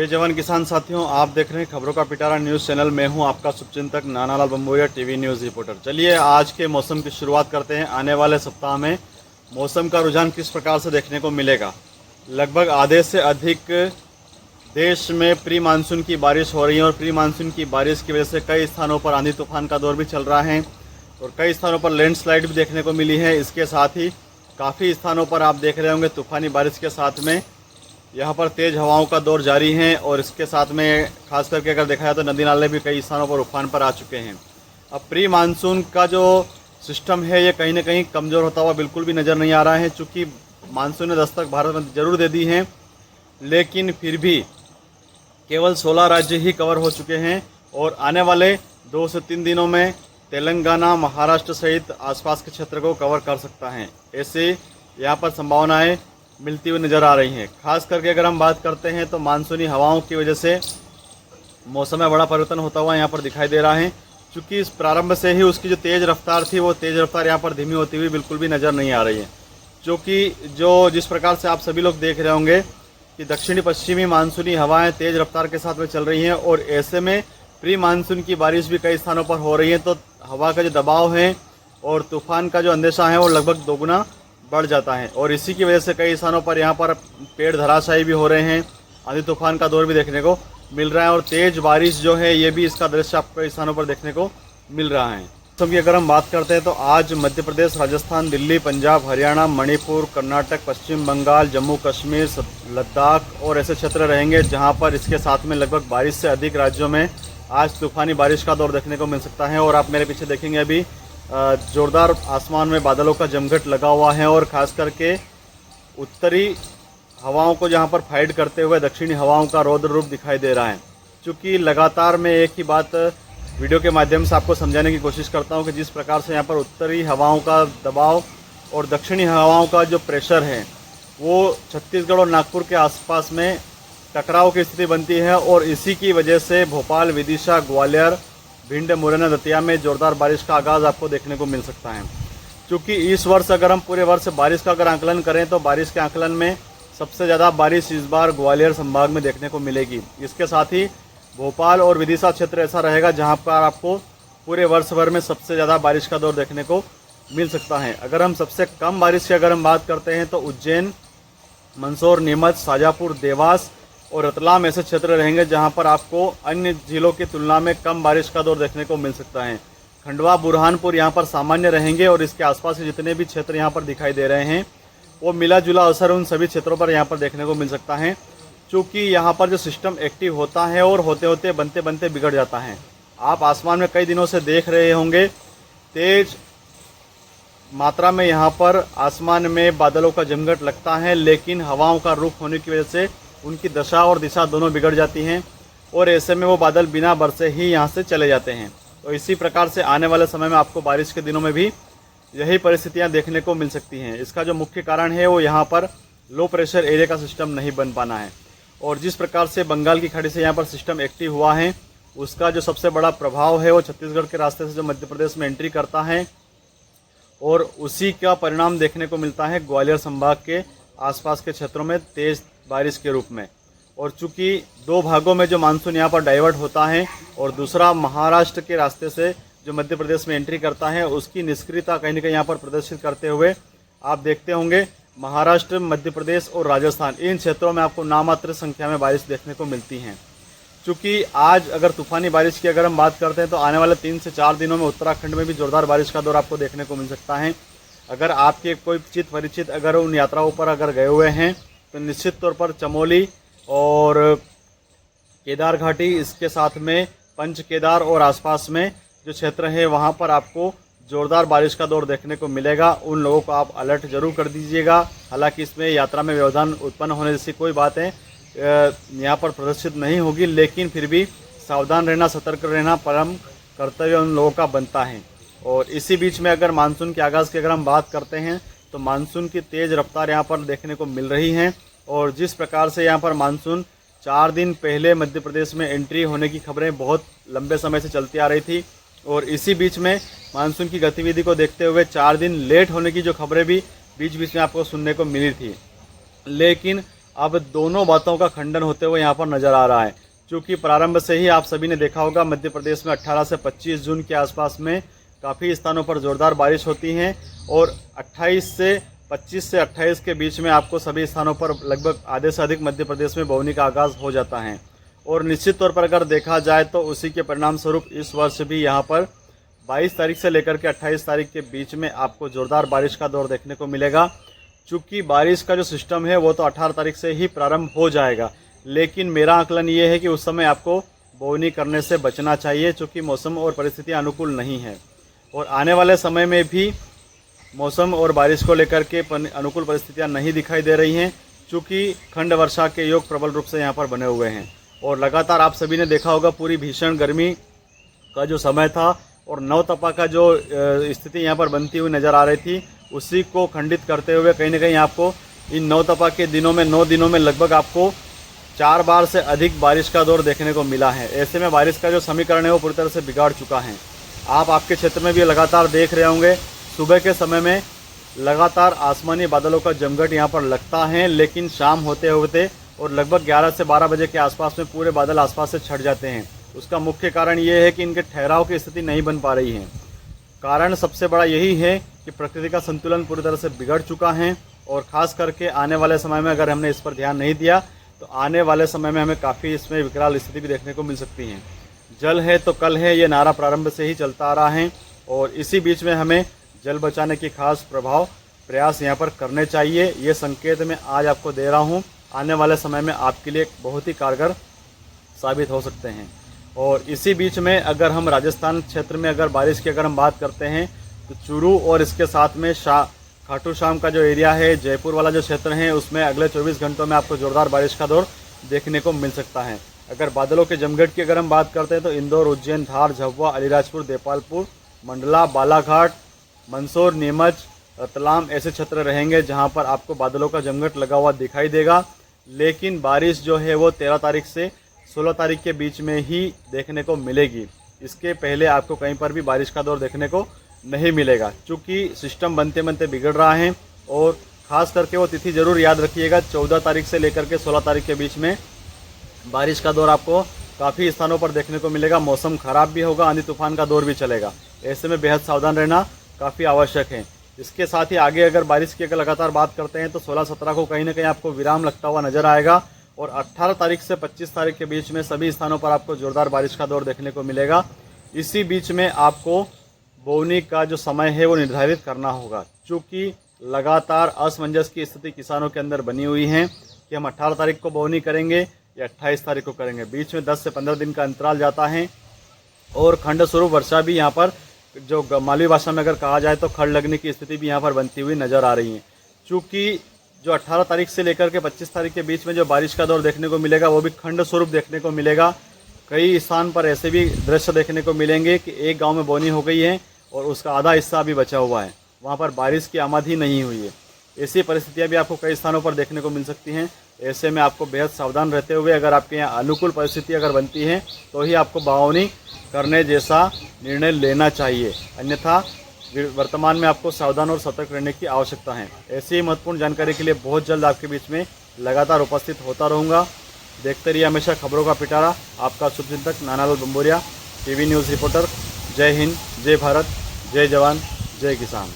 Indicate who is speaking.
Speaker 1: जय जवान किसान साथियों, आप देख रहे हैं खबरों का पिटारा न्यूज़ चैनल। मैं हूं आपका शुभचिंतक नानालाल बम्बोया, टीवी न्यूज़ रिपोर्टर। चलिए आज के मौसम की शुरुआत करते हैं। आने वाले सप्ताह में मौसम का रुझान किस प्रकार से देखने को मिलेगा। लगभग आधे से अधिक देश में प्री मानसून की बारिश हो रही है और प्री मानसून की बारिश की वजह से कई स्थानों पर आंधी तूफान का दौर भी चल रहा है और कई स्थानों पर लैंडस्लाइड भी देखने को मिली है। इसके साथ ही काफ़ी स्थानों पर आप देख रहे होंगे तूफानी बारिश के साथ में यहाँ पर तेज़ हवाओं का दौर जारी है और इसके साथ में खास करके अगर देखा जाए तो नदी नाले भी कई स्थानों पर उफान पर आ चुके हैं। अब प्री मानसून का जो सिस्टम है ये कहीं ना कहीं कमज़ोर होता हुआ बिल्कुल भी नज़र नहीं आ रहा है। चूँकि मानसून ने दस्तक भारत में ज़रूर दे दी है, लेकिन फिर भी केवल 16 राज्य ही कवर हो चुके हैं और आने वाले 2 से 3 दिनों में तेलंगाना, महाराष्ट्र सहित आसपास के क्षेत्र को कवर कर सकता है। ऐसे यहाँ पर संभावनाएं मिलती हुई नज़र आ रही हैं। खास करके अगर हम बात करते हैं तो मानसूनी हवाओं की वजह से मौसम में बड़ा परिवर्तन होता हुआ यहाँ पर दिखाई दे रहा है। चूँकि इस प्रारंभ से ही उसकी जो तेज़ रफ्तार थी वो तेज़ रफ्तार यहाँ पर धीमी होती हुई बिल्कुल भी नज़र नहीं आ रही है। जो जिस प्रकार से आप सभी लोग देख रहे होंगे कि दक्षिणी पश्चिमी मानसूनी हवाएं तेज़ रफ्तार के साथ में चल रही हैं और ऐसे में प्री मानसून की बारिश भी कई स्थानों पर हो रही है, तो हवा का जो दबाव है और तूफान का जो अंदेशा है वो लगभग दोगुना बढ़ जाता है और इसी की वजह से कई स्थानों पर यहाँ पर पेड़ धराशायी भी हो रहे हैं, आंधी तूफान का दौर भी देखने को मिल रहा है और तेज़ बारिश जो है ये भी इसका दृश्य आपको कई स्थानों पर देखने को मिल रहा है। मौसम की अगर हम बात करते हैं तो आज मध्य प्रदेश, राजस्थान, दिल्ली, पंजाब, हरियाणा, मणिपुर, कर्नाटक, पश्चिम बंगाल, जम्मू कश्मीर, लद्दाख और ऐसे क्षेत्र रहेंगे जहाँ पर इसके साथ में लगभग 22 से अधिक राज्यों में आज तूफानी बारिश का दौर देखने को मिल सकता है। और आप मेरे पीछे देखेंगे अभी जोरदार आसमान में बादलों का जमघट लगा हुआ है और ख़ास करके उत्तरी हवाओं को जहां पर फाइट करते हुए दक्षिणी हवाओं का रौद्र रूप दिखाई दे रहा है। चूँकि लगातार मैं एक ही बात वीडियो के माध्यम से आपको समझाने की कोशिश करता हूं कि जिस प्रकार से यहां पर उत्तरी हवाओं का दबाव और दक्षिणी हवाओं का जो प्रेशर है वो छत्तीसगढ़ और नागपुर के आसपास में टकराव की स्थिति बनती है और इसी की वजह से भोपाल, विदिशा, ग्वालियर, भिंड, मुरैना, दतिया में जोरदार बारिश का आगाज़ आपको देखने को मिल सकता है। क्योंकि इस वर्ष अगर हम पूरे वर्ष बारिश का अगर आंकलन करें तो बारिश के आंकलन में सबसे ज़्यादा बारिश इस बार ग्वालियर संभाग में देखने को मिलेगी। इसके साथ ही भोपाल और विदिशा क्षेत्र ऐसा रहेगा जहां पर आपको पूरे वर्ष भर में सबसे ज़्यादा बारिश का दौर देखने को मिल सकता है। अगर हम सबसे कम बारिश की अगर हम बात करते हैं तो उज्जैन, मंदसौर, नीमच, शाजापुर, देवास और रतलाम ऐसे क्षेत्र रहेंगे जहां पर आपको अन्य जिलों की तुलना में कम बारिश का दौर देखने को मिल सकता है। खंडवा, बुरहानपुर यहाँ पर सामान्य रहेंगे और इसके आसपास के जितने भी क्षेत्र यहाँ पर दिखाई दे रहे हैं वो मिला जुला असर उन सभी क्षेत्रों पर यहाँ पर देखने को मिल सकता है। चूँकि यहाँ पर जो सिस्टम एक्टिव होता है और होते होते बनते बनते बिगड़ जाता है। आप आसमान में कई दिनों से देख रहे होंगे तेज मात्रा में यहाँ पर आसमान में बादलों का जमघट लगता है, लेकिन हवाओं का रुख होने की वजह से उनकी दशा और दिशा दोनों बिगड़ जाती हैं और ऐसे में वो बादल बिना बरसे ही यहाँ से चले जाते हैं। तो इसी प्रकार से आने वाले समय में आपको बारिश के दिनों में भी यही परिस्थितियाँ देखने को मिल सकती हैं। इसका जो मुख्य कारण है वो यहाँ पर लो प्रेशर एरिया का सिस्टम नहीं बन पाना है और जिस प्रकार से बंगाल की खाड़ी से यहाँ पर सिस्टम एक्टिव हुआ है उसका जो सबसे बड़ा प्रभाव है वो छत्तीसगढ़ के रास्ते से जो मध्य प्रदेश में एंट्री करता है और उसी का परिणाम देखने को मिलता है ग्वालियर संभाग के आसपास के क्षेत्रों में तेज़ बारिश के रूप में। और चूंकि 2 भागों में जो मानसून यहाँ पर डाइवर्ट होता है और दूसरा महाराष्ट्र के रास्ते से जो मध्य प्रदेश में एंट्री करता है उसकी निष्क्रियता कहीं ना कहीं यहाँ पर प्रदर्शित करते हुए आप देखते होंगे महाराष्ट्र, मध्य प्रदेश और राजस्थान इन क्षेत्रों में आपको नामात्र संख्या में बारिश देखने को मिलती हैं। चूँकि आज अगर तूफानी बारिश की अगर हम बात करते हैं तो आने वाले 3 से 4 दिनों में उत्तराखंड में भी जोरदार बारिश का दौर आपको देखने को मिल सकता है। अगर आपके कोई परिचित अगर उन यात्राओं पर अगर गए हुए हैं तो निश्चित तौर पर चमोली और केदार घाटी, इसके साथ में पंच केदार और आसपास में जो क्षेत्र है वहाँ पर आपको जोरदार बारिश का दौर देखने को मिलेगा। उन लोगों को आप अलर्ट जरूर कर दीजिएगा। हालांकि इसमें यात्रा में व्यवधान उत्पन्न होने जैसी कोई बात है यहाँ पर प्रदर्शित नहीं होगी, लेकिन फिर भी सावधान रहना, सतर्क रहना परम कर्तव्य उन लोगों का बनता है। और इसी बीच में अगर मानसून के आगाज़ की अगर हम बात करते हैं तो मानसून की तेज़ रफ्तार यहाँ पर देखने को मिल रही है और जिस प्रकार से यहाँ पर मानसून 4 दिन पहले मध्य प्रदेश में एंट्री होने की खबरें बहुत लंबे समय से चलती आ रही थी और इसी बीच में मानसून की गतिविधि को देखते हुए 4 दिन लेट होने की जो खबरें भी बीच बीच में आपको सुनने को मिली थी, लेकिन अब दोनों बातों का खंडन होते हुए यहाँ पर नज़र आ रहा है। क्योंकि प्रारंभ से ही आप सभी ने देखा होगा मध्य प्रदेश में 18 से 25 जून के आसपास में काफ़ी स्थानों पर ज़ोरदार बारिश होती हैं और 25 से 28 के बीच में आपको सभी स्थानों पर लगभग आधे से अधिक मध्य प्रदेश में बोवनी का आगाज़ हो जाता है। और निश्चित तौर पर अगर देखा जाए तो उसी के परिणाम स्वरूप इस वर्ष भी यहाँ पर 22 तारीख से लेकर के 28 तारीख के बीच में आपको ज़ोरदार बारिश का दौर देखने को मिलेगा। चूँकि बारिश का जो सिस्टम है वो तो 18 तारीख से ही प्रारंभ हो जाएगा, लेकिन मेरा आकलन ये है कि उस समय आपको बोवनी करने से बचना चाहिए, चूँकि मौसम और परिस्थितियाँ अनुकूल नहीं है। और आने वाले समय में भी मौसम और बारिश को लेकर के अनुकूल परिस्थितियाँ नहीं दिखाई दे रही हैं, चूँकि खंड वर्षा के योग प्रबल रूप से यहाँ पर बने हुए हैं। और लगातार आप सभी ने देखा होगा पूरी भीषण गर्मी का जो समय था और नवतपा का जो स्थिति यहाँ पर बनती हुई नज़र आ रही थी, उसी को खंडित करते हुए कहीं ना कहीं आपको इन नवतपा के दिनों में 9 दिनों में लगभग आपको 4 बार से अधिक बारिश का दौर देखने को मिला है। ऐसे में बारिश का जो समीकरण है वो पूरी तरह से बिगाड़ चुका है। आप आपके क्षेत्र में भी लगातार देख रहे होंगे, सुबह के समय में लगातार आसमानी बादलों का जमघट यहाँ पर लगता है, लेकिन शाम होते होते और लगभग 11 से 12 बजे के आसपास में पूरे बादल आसपास से छट जाते हैं। उसका मुख्य कारण ये है कि इनके ठहराव की स्थिति नहीं बन पा रही है। कारण सबसे बड़ा यही है कि प्रकृति का संतुलन पूरी तरह से बिगड़ चुका है और ख़ास करके आने वाले समय में अगर हमने इस पर ध्यान नहीं दिया तो आने वाले समय में हमें काफ़ी इसमें विकराल स्थिति भी देखने को मिल सकती है। जल है तो कल है, ये नारा प्रारंभ से ही चलता आ रहा है और इसी बीच में हमें जल बचाने की खास प्रयास यहाँ पर करने चाहिए। ये संकेत मैं आज आपको दे रहा हूँ, आने वाले समय में आपके लिए बहुत ही कारगर साबित हो सकते हैं। और इसी बीच में अगर हम राजस्थान क्षेत्र में अगर बारिश की अगर हम बात करते हैं तो चूरू और इसके साथ में खाटू श्याम का जो एरिया है, जयपुर वाला जो क्षेत्र है, उसमें अगले 24 घंटों में आपको ज़ोरदार बारिश का दौर देखने को मिल सकता है। अगर बादलों के जमघट की अगर हम बात करते हैं तो इंदौर, उज्जैन, धार, झाबुआ, अलीराजपुर, देपालपुर, मंडला, बालाघाट, मंदसौर, नीमच, रतलाम ऐसे क्षेत्र रहेंगे जहां पर आपको बादलों का जमघट लगा हुआ दिखाई देगा। लेकिन बारिश जो है वो 13 तारीख से 16 तारीख के बीच में ही देखने को मिलेगी। इसके पहले आपको कहीं पर भी बारिश का दौर देखने को नहीं मिलेगा, क्योंकि सिस्टम बनते बनते बिगड़ रहा है। और ख़ास करके वो तिथि ज़रूर याद रखिएगा, 14 तारीख से लेकर के 16 तारीख के बीच में बारिश का दौर आपको काफ़ी स्थानों पर देखने को मिलेगा। मौसम ख़राब भी होगा, आंधी तूफान का दौर भी चलेगा। ऐसे में बेहद सावधान रहना काफ़ी आवश्यक है। इसके साथ ही आगे अगर बारिश की अगर लगातार बात करते हैं तो 16-17 को कहीं ना कहीं आपको विराम लगता हुआ नज़र आएगा और 18 तारीख से 25 तारीख के बीच में सभी स्थानों पर आपको ज़ोरदार बारिश का दौर देखने को मिलेगा। इसी बीच में आपको बोवनी का जो समय है वो निर्धारित करना होगा, क्योंकि लगातार असमंजस की स्थिति किसानों के अंदर बनी हुई है कि हम 18 तारीख को बोवनी करेंगे या 28 तारीख को करेंगे। बीच में 10 से 15 दिन का अंतराल जाता है और खंड स्वरूप वर्षा भी यहाँ पर जो मालवी भाषा में अगर कहा जाए तो खड़ लगने की स्थिति भी यहाँ पर बनती हुई नज़र आ रही है। चूँकि जो 18 तारीख से लेकर के 25 तारीख के बीच में जो बारिश का दौर देखने को मिलेगा वो भी खंड स्वरूप देखने को मिलेगा। कई स्थान पर ऐसे भी दृश्य देखने को मिलेंगे कि एक गांव में बोनी हो गई है और उसका आधा हिस्सा अभी बचा हुआ है, वहां पर बारिश की आमद ही नहीं हुई है। ऐसी परिस्थितियां भी आपको कई स्थानों पर देखने को मिल सकती हैं। ऐसे में आपको बेहद सावधान रहते हुए अगर आपके यहाँ अनुकूल परिस्थिति अगर बनती है तो ही आपको बोवनी करने जैसा निर्णय लेना चाहिए, अन्यथा वर्तमान में आपको सावधान और सतर्क रहने की आवश्यकता है। ऐसी ही महत्वपूर्ण जानकारी के लिए बहुत जल्द आपके बीच में लगातार उपस्थित होता रहूँगा। देखते रहिए हमेशा खबरों का पिटारा। आपका शुभचिंतक नानालाल बंबोरिया, टीवी न्यूज़ रिपोर्टर। जय हिंद, जय भारत, जय जवान, जय किसान।